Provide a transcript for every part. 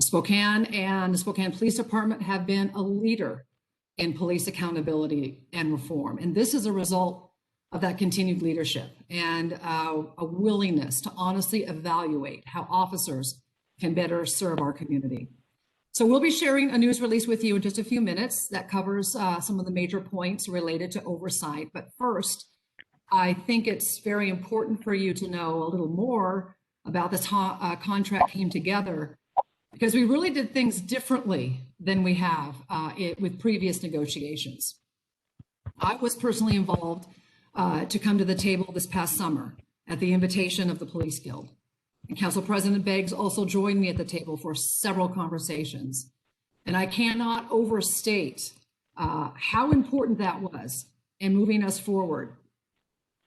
Spokane and the Spokane Police Department have been a leader in police accountability and reform. And this is a result of that continued leadership and a willingness to honestly evaluate how officers can better serve our community. So we'll be sharing a news release with you in just a few minutes that covers some of the major points related to oversight. But first, I think it's very important for you to know a little more about this contract came together, because we really did things differently than we have with previous negotiations. I was personally involved to come to the table this past summer at the invitation of the Police Guild. And Council President Beggs also joined me at the table for several conversations. And I cannot overstate how important that was in moving us forward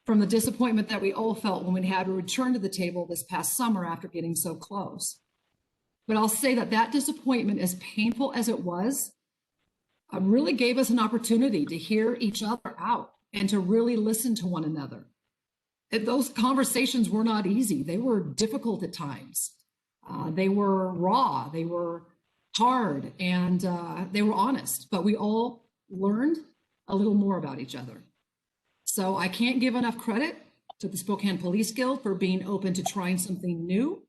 from the disappointment that we all felt when we had to return to the table this past summer after getting so close. But I'll say that that disappointment, as painful as it was, really gave us an opportunity to hear each other out and to really listen to one another. And those conversations were not easy. They were difficult at times. They were raw, they were hard, and they were honest, but we all learned a little more about each other. So I can't give enough credit to the Spokane Police Guild for being open to trying something new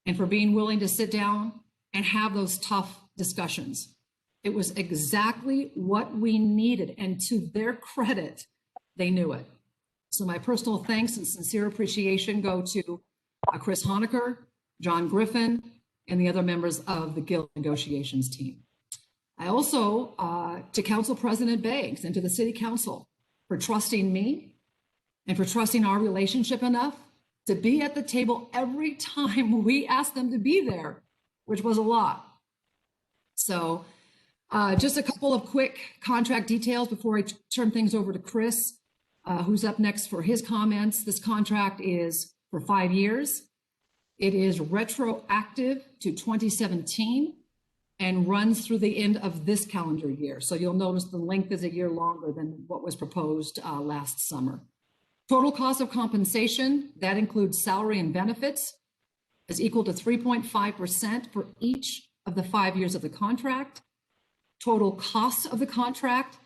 and for being willing to sit down and have those tough discussions. It was exactly what we needed, and to their credit, they knew it. So my personal thanks and sincere appreciation go to Chris Honaker, John Griffin, and the other members of the Guild negotiations team. I also, to Council President Beggs and to the City Council for trusting me and for trusting our relationship enough to be at the table every time we asked them to be there, which was a lot. So just a couple of quick contract details before I turn things over to Chris, who's up next for his comments. This contract is for 5 years. It is retroactive to 2017 and runs through the end of this calendar year. So you'll notice the length is a year longer than what was proposed last summer. Total cost of compensation, that includes salary and benefits, is equal to 3.5% for each of the 5 years of the contract. Total cost of the contract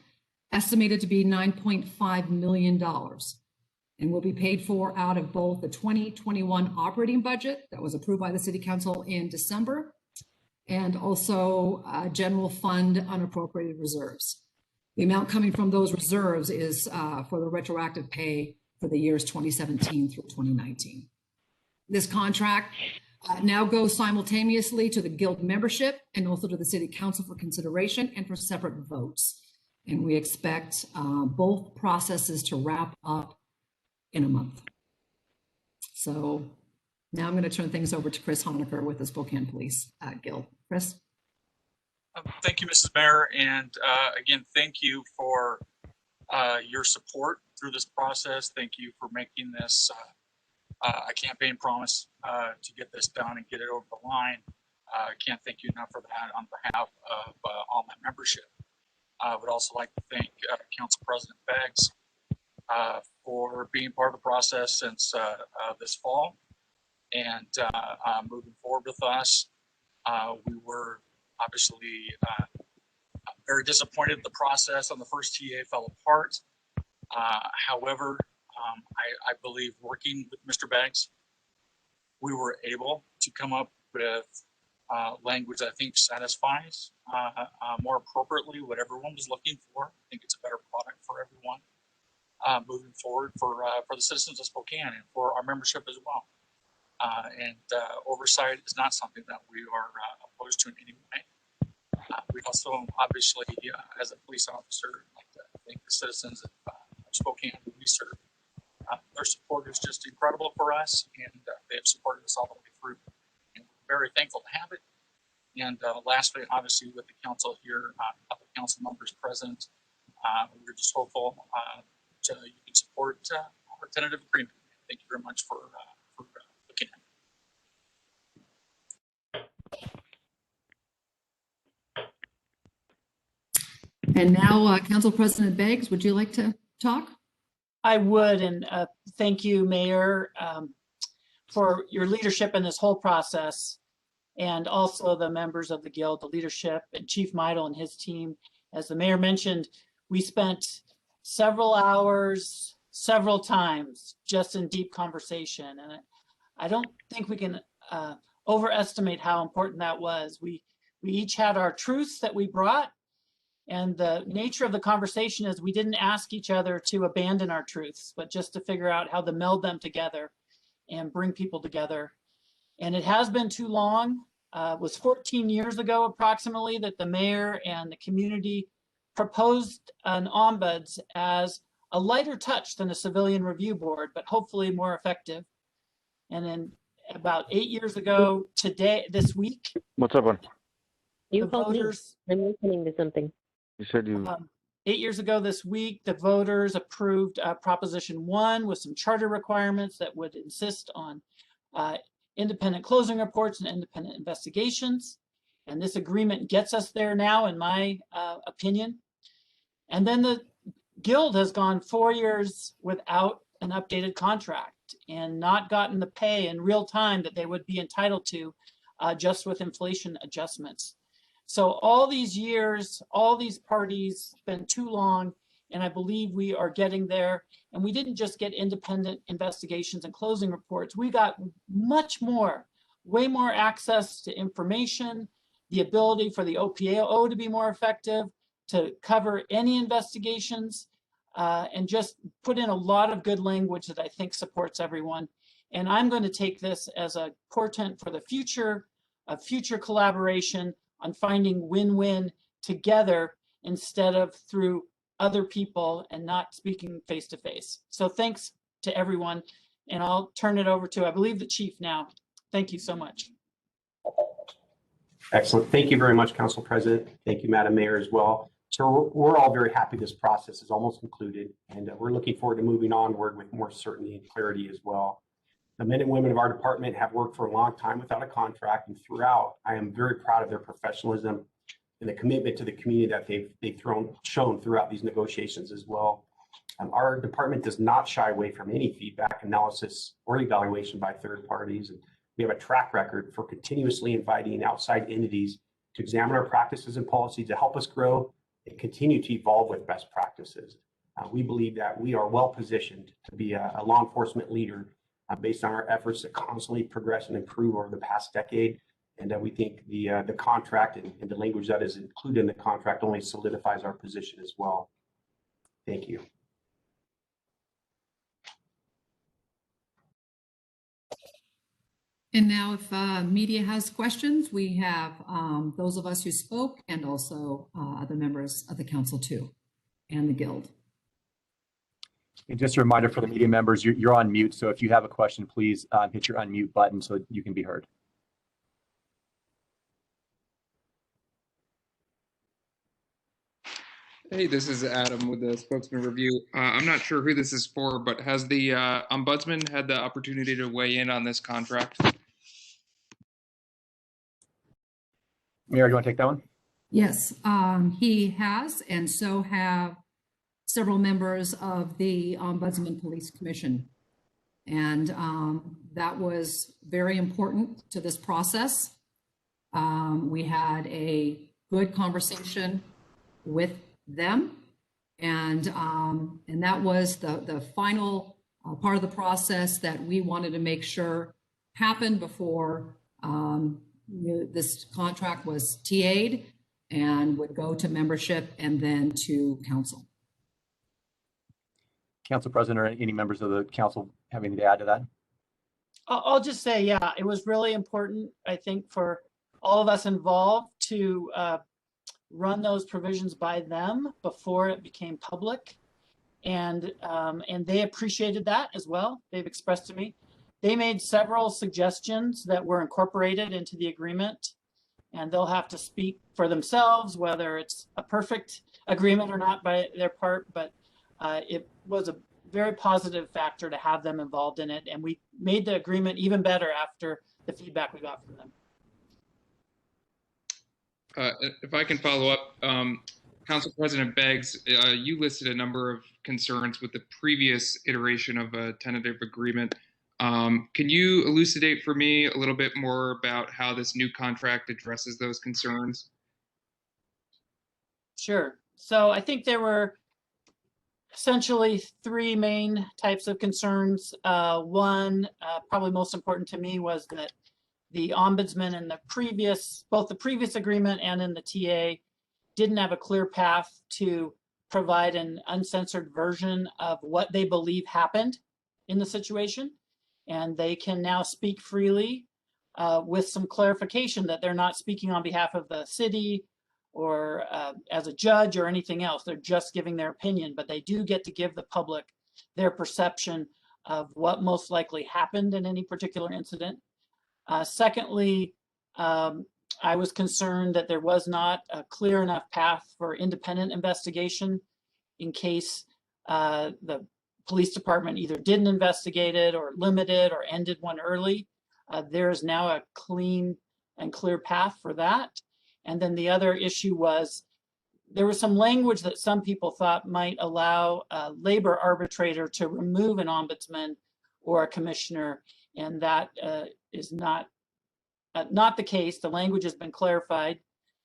estimated to be $9.5 million and will be paid for out of both the 2021 operating budget that was approved by the City Council in December and also general fund unappropriated reserves. The amount coming from those reserves is for the retroactive pay for the years 2017 through 2019. This contract now goes simultaneously to the Guild membership and also to the City Council for consideration and for separate votes. And we expect both processes to wrap up in a month. So now I'm going to turn things over to Chris Honaker with the Spokane Police Guild. Chris? Thank you, Mrs. Mayor. And again, thank you for your support through this process. Thank you for making this a campaign promise to get this done and get it over the line. I can't thank you enough for that on behalf of all my membership. I would also like to thank Council President Beggs for being part of the process since this fall and moving forward with us. We were obviously very disappointed the process on the first TA fell apart. However, I believe working with Mr. Beggs, we were able to come up with language that I think satisfies more appropriately what everyone was looking for. I think it's a better product for everyone moving forward for the citizens of Spokane and for our membership as well. And oversight is not something that we are opposed to in any way. We also, obviously, as a police officer, like to thank the citizens of Spokane who we serve. Their support is just incredible for us, and they have supported us all the way through. And we're very thankful to have it. And lastly, obviously, with the council here, other council members present, we're just hopeful you can support our tentative agreement. Thank you very much for looking at it. And now, Council President Beggs, would you like to talk? I would, and thank you, Mayor, for your leadership in this whole process. and also the members of the Guild, the leadership, and Chief Meidel and his team. As the mayor mentioned, we spent several hours, several times, just in deep conversation. And I don't think we can overestimate how important that was. We each had our truths that we brought, and the nature of the conversation is we didn't ask each other to abandon our truths, but just to figure out how to meld them together and bring people together. And it has been too long. It was 14 years ago approximately that the mayor and the community proposed an ombuds as a lighter touch than a civilian review board, but hopefully more effective. And then about 8 years ago today, this week, What's up, one? the You called me. voters, I'm listening to something. You said you. 8 years ago this week, the voters approved Proposition 1 with some charter requirements that would insist on independent closing reports and independent investigations. And this agreement gets us there now, in my opinion. And then the Guild has gone 4 years without an updated contract and not gotten the pay in real time that they would be entitled to just with inflation adjustments. So all these years, all these parties, been too long, and I believe we are getting there. And we didn't just get independent investigations and closing reports. We got much more, way more access to information, the ability for the OPAO to be more effective, to cover any investigations, and just put in a lot of good language that I think supports everyone. And I'm going to take this as a portent for the future, of future collaboration on finding win-win together instead of through other people and not speaking face to face. So thanks to everyone. And I'll turn it over to, I believe, the chief now. Thank you so much. Excellent. Thank you very much, Council President. Thank you, Madam Mayor, as well. So we're all very happy this process is almost concluded, and we're looking forward to moving onward with more certainty and clarity as well. The men and women of our department have worked for a long time without a contract, and throughout, I am very proud of their professionalism and the commitment to the community that they've shown throughout these negotiations as well. Our department does not shy away from any feedback, analysis, or evaluation by third parties. And we have a track record for continuously inviting outside entities to examine our practices and policies to help us grow and continue to evolve with best practices. We believe that we are well positioned to be a law enforcement leader based on our efforts to constantly progress and improve over the past decade. And we think the contract and the language that is included in the contract only solidifies our position as well. Thank you. And now if media has questions, we have those of us who spoke and also other members of the council too, and the Guild. And just a reminder for the media members, you're on mute. So if you have a question, please hit your unmute button so you can be heard. Hey, this is Adam with the Spokesman Review. I'm not sure who this is for, but has the Ombudsman had the opportunity to weigh in on this contract? Mayor, do you want to take that one? Yes, he has, and so have several members of the Ombudsman Police Commission. And that was very important to this process. We had a good conversation with them, and that was the final part of the process that we wanted to make sure happened before this contract was TA'd and would go to membership and then to council. Council President or any members of the council have anything to add to that? I'll just say, yeah, it was really important, I think, for all of us involved to run those provisions by them before it became public. And they appreciated that as well. They've expressed to me. They made several suggestions that were incorporated into the agreement, and they'll have to speak for themselves, whether it's a perfect agreement or not by their part, but it was a very positive factor to have them involved in it. And we made the agreement even better after the feedback we got from them. If I can follow up, Council President Beggs, you listed a number of concerns with the previous iteration of a tentative agreement. Can you elucidate for me a little bit more about how this new contract addresses those concerns? Sure. So I think there were essentially three main types of concerns. One, probably most important to me, was that the ombudsman in both the previous agreement and in the TA didn't have a clear path to provide an uncensored version of what they believe happened in the situation. And they can now speak freely with some clarification that they're not speaking on behalf of the city or as a judge or anything else. They're just giving their opinion, but they do get to give the public their perception of what most likely happened in any particular incident. Secondly, I was concerned that there was not a clear enough path for independent investigation in case the police department either didn't investigate it or limited or ended one early. There is now a clean and clear path for that. And then the other issue was there was some language that some people thought might allow a labor arbitrator to remove an ombudsman or a commissioner, and that is not the case. The language has been clarified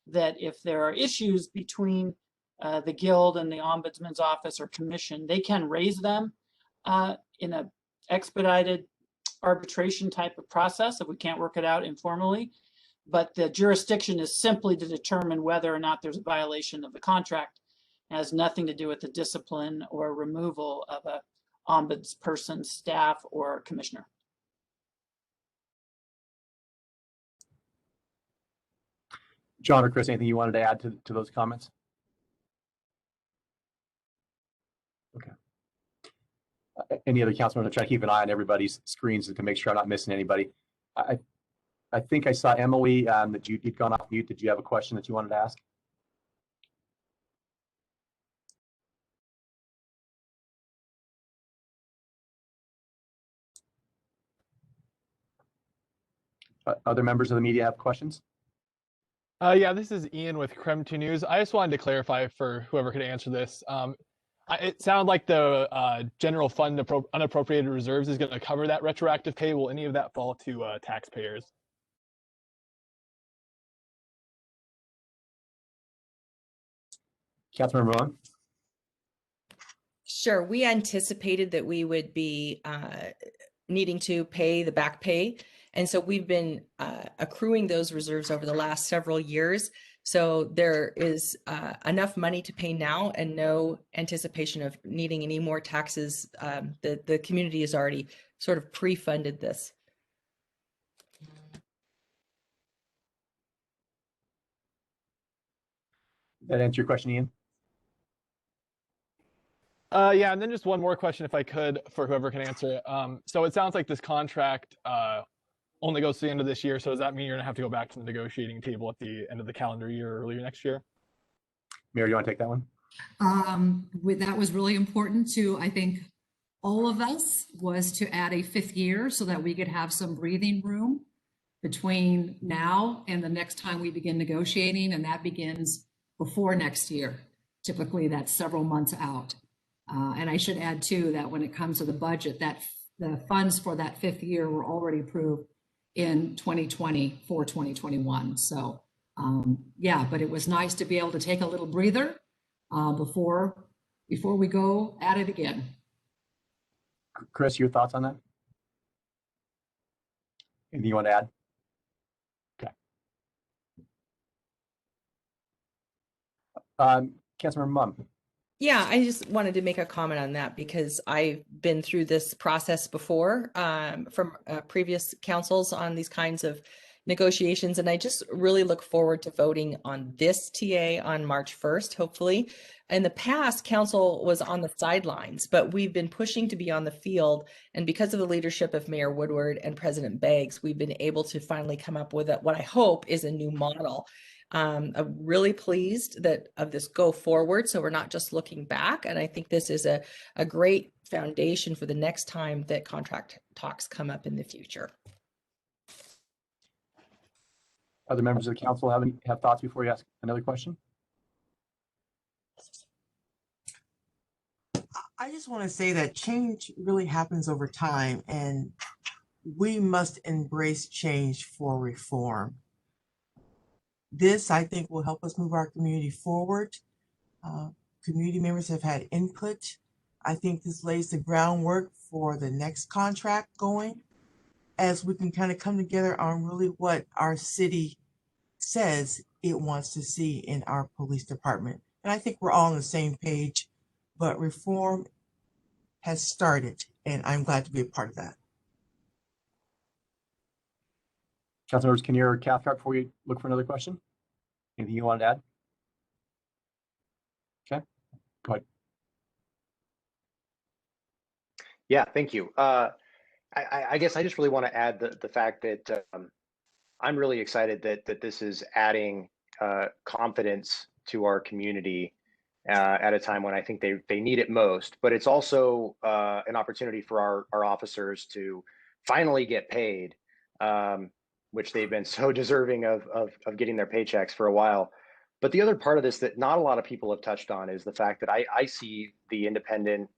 that if there are issues between the guild and the ombudsman's office or commission, they can raise them in an expedited arbitration type of process if we can't work it out informally. But the jurisdiction is simply to determine whether or not there's a violation of the contract. It has nothing to do with the discipline or removal of a ombudsperson, staff, or commissioner. John or Chris, anything you wanted to add to those comments? Okay. Any other councilman? I'm trying to keep an eye on everybody's screens to make sure I'm not missing anybody. I think I saw Emily that you'd gone off mute. Did you have a question that you wanted to ask? Other members of the media have questions? Yeah, this is Ian with Creme 2 News. I just wanted to clarify for whoever could answer this. It sounded like the general fund unappropriated reserves is going to cover that retroactive pay. Will any of that fall to taxpayers? Councilmember Rowan? Sure. We anticipated that we would be needing to pay the back pay. And so we've been accruing those reserves over the last several years. So there is enough money to pay now and no anticipation of needing any more taxes. The community has already sort of pre-funded this. That answer your question, Ian? Yeah, and then just one more question, if I could, for whoever can answer it. So it sounds like this contract only goes to the end of this year. So does that mean you're going to have to go back to the negotiating table at the end of the calendar year or earlier next year? Mayor, you want to take that one? That was really important to, I think, all of us, was to add a 5th year so that we could have some breathing room between now and the next time we begin negotiating. And that begins before next year. Typically, that's several months out. And I should add too, that when it comes to the budget, that the funds for that 5th year were already approved in 2020 for 2021. So yeah, but it was nice to be able to take a little breather before we go at it again. Chris, your thoughts on that? Anything you want to add? Okay. Councilmember Mumm. Yeah, I just wanted to make a comment on that because I've been through this process before from previous councils on these kinds of negotiations. And I just really look forward to voting on this TA on March 1st, hopefully. In the past, council was on the sidelines, but we've been pushing to be on the field. And because of the leadership of Mayor Woodward and President Beggs, we've been able to finally come up with what I hope is a new model. I'm really pleased that of this go forward. So we're not just looking back. And I think this is a great foundation for the next time that contract talks come up in the future. Other members of the council have thoughts before you ask another question? I just want to say that change really happens over time, and we must embrace change for reform. This, I think, will help us move our community forward. Community members have had input. I think this lays the groundwork for the next contract going, as we can kind of come together on really what our city says it wants to see in our police department. And I think we're all on the same page, but reform has started, and I'm glad to be a part of that. Councilmembers Kinnear or Cathcart, before we look for another question? Anything you wanted to add? Okay, go ahead. Yeah, thank you. I guess I just really want to add the fact that I'm really excited that this is adding confidence to our community at a time when I think they need it most. But it's also an opportunity for our officers to finally get paid, which they've been so deserving of getting their paychecks for a while. But the other part of this that not a lot of people have touched on is the fact that I see the independent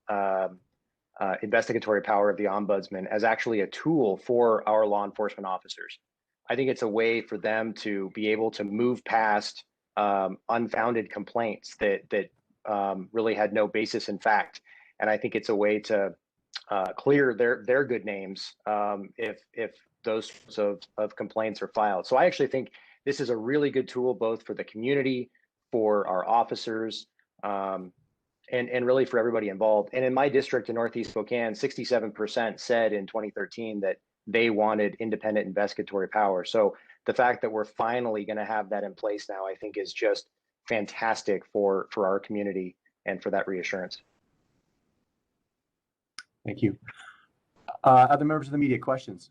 investigatory power of the ombudsman as actually a tool for our law enforcement officers. I think it's a way for them to be able to move past unfounded complaints that really had no basis in fact. And I think it's a way to clear their good names if those sorts of complaints are filed. So I actually think this is a really good tool both for the community, for our officers, and really for everybody involved. And in my district in Northeast Spokane, 67% said in 2013 that they wanted independent investigatory power. So the fact that we're finally going to have that in place now, I think is just fantastic for our community and for that reassurance. Thank you. Other members of the media, questions?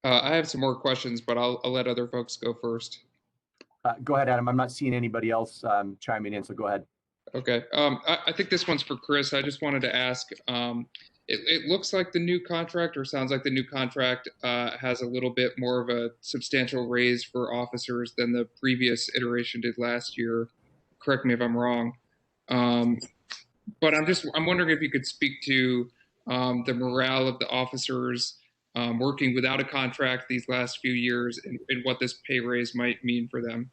I have some more questions, but I'll let other folks go first. Go ahead, Adam. I'm not seeing anybody else chiming in, so go ahead. Okay. I think this one's for Chris. I just wanted to ask, it looks like the new contract, or sounds like the new contract has a little bit more of a substantial raise for officers than the previous iteration did last year. Correct me if I'm wrong. But I'm wondering if you could speak to the morale of the officers working without a contract these last few years and what this pay raise might mean for them.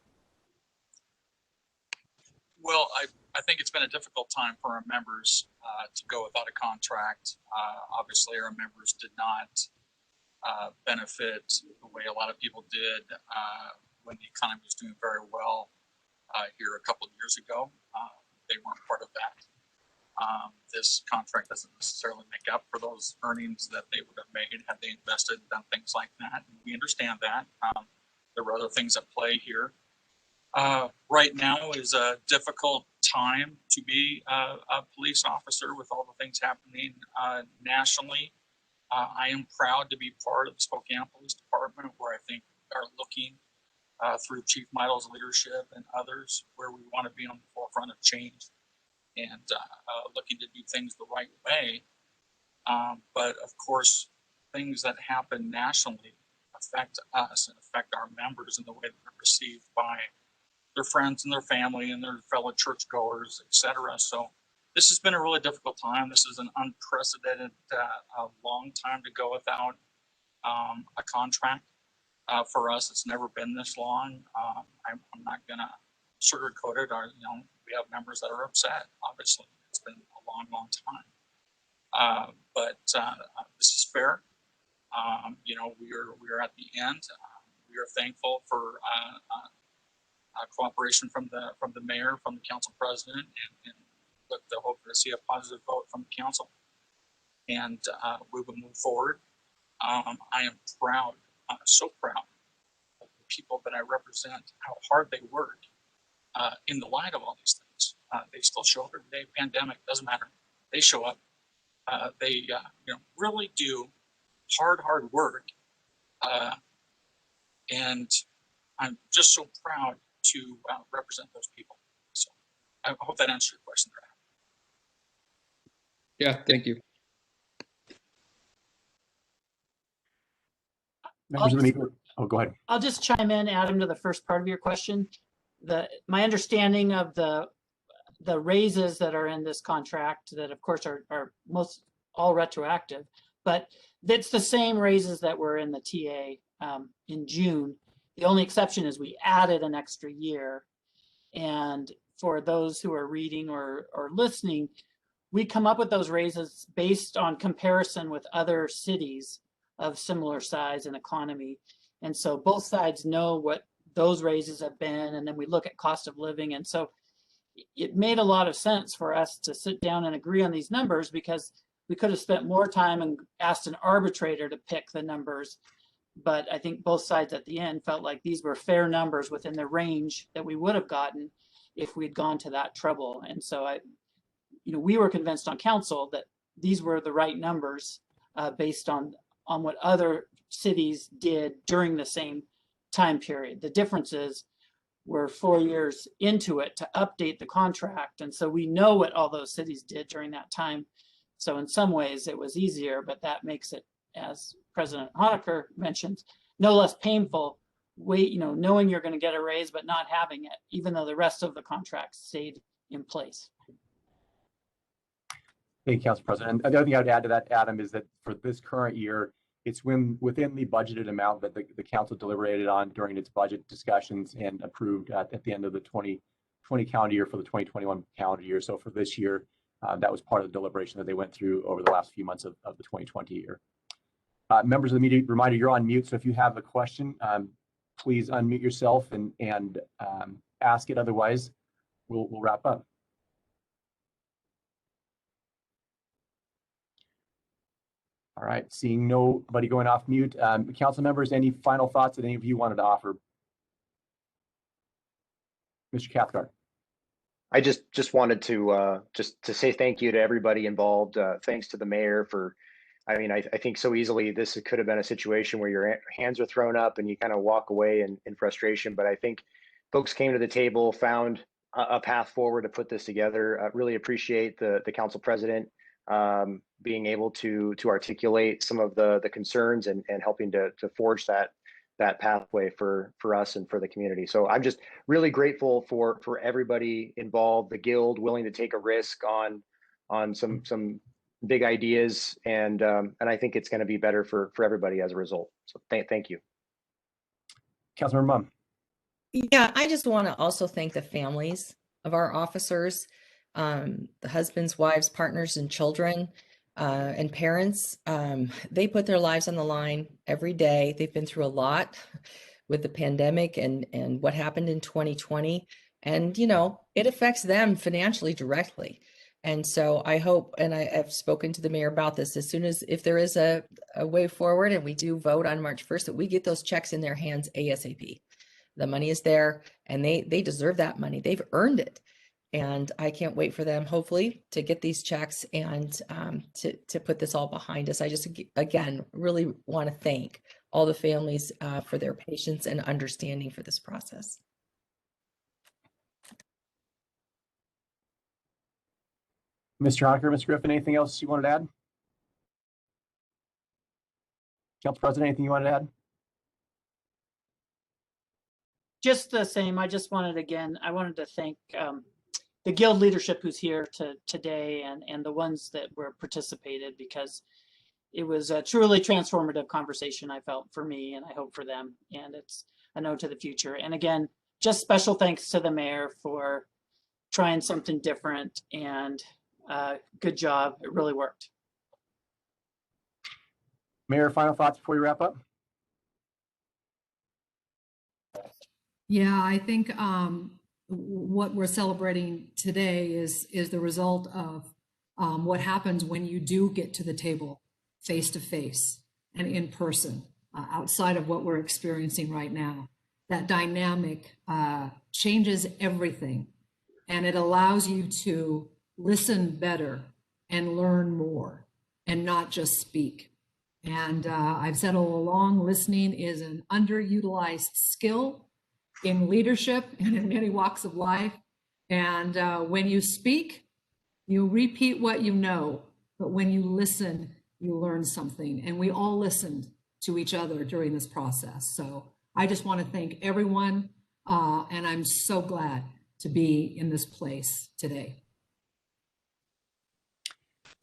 Well, I think it's been a difficult time for our members to go without a contract. Obviously, our members did not benefit the way a lot of people did when the economy was doing very well here a couple of years ago. They weren't part of that. This contract doesn't necessarily make up for those earnings that they would have made had they invested and done things like that. And we understand that. There were other things at play here. Right now is a difficult time to be a police officer with all the things happening nationally. I am proud to be part of the Spokane Police Department, where I think we are looking through Chief Meidel's leadership and others, where we want to be on the forefront of change and looking to do things the right way. But of course, things that happen nationally affect us and affect our members in the way that they're perceived by their friends and their family and their fellow churchgoers, etc. So this has been a really difficult time. This is an unprecedented long time to go without a contract. For us, it's never been this long. I'm not gonna sugarcoat it. We have members that are upset. Obviously, it's been a long time. But this is fair. We are at the end. We are thankful for cooperation from the mayor, from the council president, and look to hope to see a positive vote from the council. And we will move forward. I am proud, so proud of the people that I represent, how hard they work in the light of all these things. They still show up every day. Pandemic, doesn't matter. They show up. They really do hard work. And I'm just so proud to represent those people. So I hope that answers your question there. Yeah, thank you. Members of the media, go ahead. I'll just chime in, Adam, to the first part of your question. My understanding of the the raises that are in this contract that of course are most all retroactive, but it's the same raises that were in the TA in June. The only exception is we added an extra year. And for those who are reading or listening, we come up with those raises based on comparison with other cities of similar size and economy. And so both sides know what those raises have been, and then we look at cost of living. And so it made a lot of sense for us to sit down and agree on these numbers, because we could have spent more time and asked an arbitrator to pick the numbers. But I think both sides at the end felt like these were fair numbers within the range that we would have gotten if we'd gone to that trouble. And so we were convinced on council that these were the right numbers based on what other cities did during the same time period. The differences were 4 years into it to update the contract. And so we know what all those cities did during that time. So in some ways it was easier, but that makes it, as President Honaker mentioned, no less painful, knowing you're going to get a raise, but not having it, even though the rest of the contract stayed in place. Thank you, Council President. And the other thing I would add to that, Adam, is that for this current year, it's within the budgeted amount that the council deliberated on during its budget discussions and approved at the end of the 2020 calendar year for the 2021 calendar year. So for this year, that was part of the deliberation that they went through over the last few months of the 2020 year. Members of the media, reminder, you're on mute. So if you have a question, please unmute yourself and ask it. Otherwise, we'll wrap up. All right, seeing nobody going off mute. Council members, any final thoughts that any of you wanted to offer? Mr. Cathcart. I just wanted to say thank you to everybody involved. Thanks to the mayor for, I think so easily this could have been a situation where your hands are thrown up and you kind of walk away in frustration. But I think folks came to the table, found a path forward to put this together. I really appreciate the council president being able to articulate some of the concerns and helping to forge that pathway for us and for the community. So I'm just really grateful for everybody involved, the guild willing to take a risk on some big ideas, and I think it's going to be better for everybody as a result. So thank you. Councilmember Mumm. Yeah, I just want to also thank the families of our officers, the husbands, wives, partners, and children, and parents. They put their lives on the line every day. They've been through a lot with the pandemic and what happened in 2020. And, it affects them financially directly. And so I hope, and I've spoken to the mayor about this, if there is a way forward and we do vote on March 1st, that we get those checks in their hands ASAP. The money is there and they deserve that money. They've earned it. And I can't wait for them, hopefully, to get these checks and to put this all behind us. I just, again, really want to thank all the families for their patience and understanding for this process. Mr. Honaker, Ms. Griffin, anything else you wanted to add? Council President, anything you wanted to add? Just the same. I wanted to thank the guild leadership who's here today and the ones that were participated, because it was a truly transformative conversation, I felt, for me, and I hope for them. And it's a note to the future. And again, just special thanks to the mayor for trying something different, and good job. It really worked. Mayor, final thoughts before we wrap up? Yeah, I think what we're celebrating today is the result of what happens when you do get to the table face to face and in person, outside of what we're experiencing right now. That dynamic changes everything, and it allows you to listen better and learn more and not just speak. And I've said all along, listening is an underutilized skill in leadership and in many walks of life. And when you speak, you repeat what you know, but when you listen, you learn something. And we all listened to each other during this process. So I just want to thank everyone. And I'm so glad to be in this place today.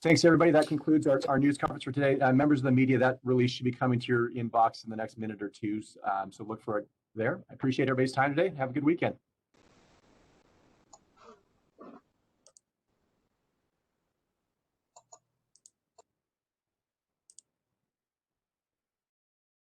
Thanks, everybody. That concludes our news conference for today. Members of the media, that release should be coming to your inbox in the next minute or two. So look for it there. I appreciate everybody's time today. Have a good weekend.